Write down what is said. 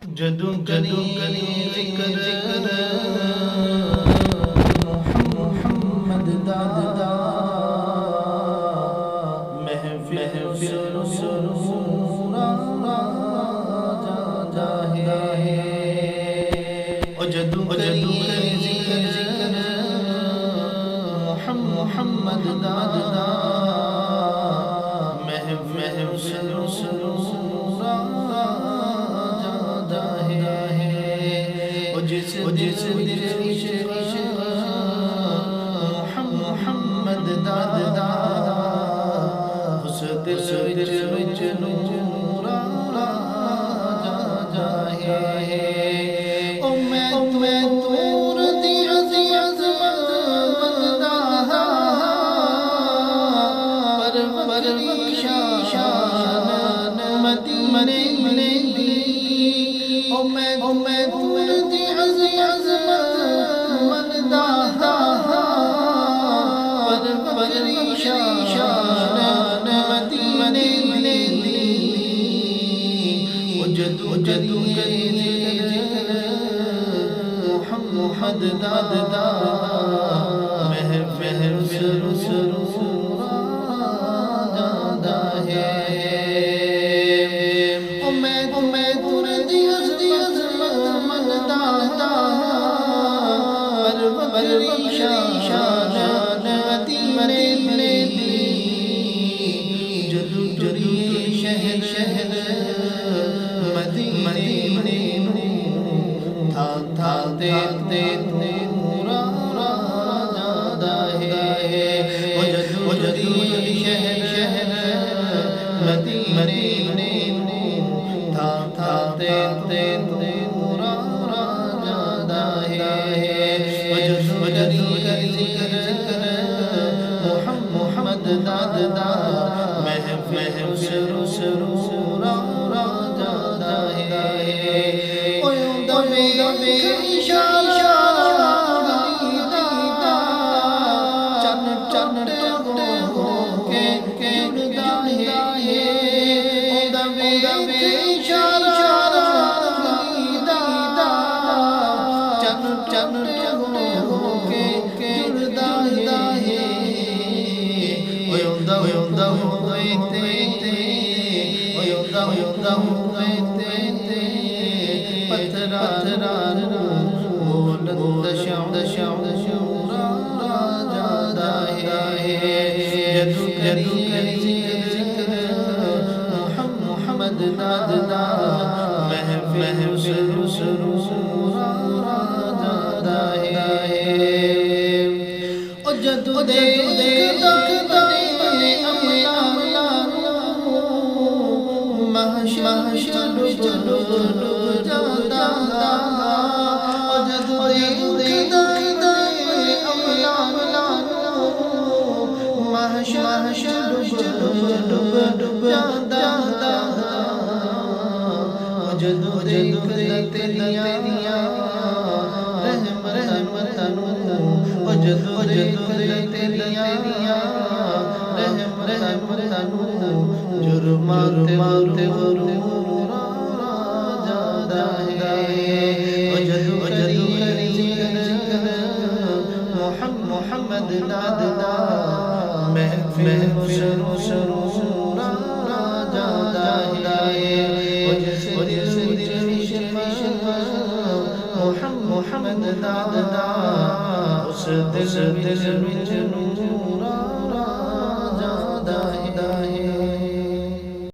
जदों कदी जिक्र मोहम्मद दादा महफिल सुरूरा जा है ओ जदों कदी जिक्र मोहम्मद दादा महफिल सुरूरा जिस मोहम्मद दादा उस दिल विच नूरा जाए ओ मैं तूर दी अज़मत बनदा पर शान मदीने दी ओ मैं तूर दी अज़मत बनदा पर शान मदीने दी ओ जदों मोहम्मद दादा महफिल सुरूरा जादा है ओ मैं तुर दी अज़मत मनदा पर शान मदीने दी जदों शहर मदीने था ते नूरा जादा है ओ जदों शहर मदीने था ते नूरा जादा है ओ जदों जिक्र मोहम्मद दादा महफिल सुरूरा जादा है ओ दबे इशारा दीदा चन के जुड़दा है ओ दबे इशारा दीदा चन के जुड़दा है ओंदा होए ते पत्थरा बुलंद शौरा जादा है जदों जिक्र मोहम्मद दादा महफिल सुरूरा जादा है ओ जदों देखदा महशर डूब जादा ओ जदों देखदा अमला महशर डूब जादा ओ जदों देखदा तेरियां रहमतां ओ जदों देखदा तेरियां रहमतां जुर्माते वरूरा जादा है ओ जदों जिक्र मोहम्मद दादा महफिल सुरूरा जादा है ओ जिस मोहम्मद दादा उस दिल विच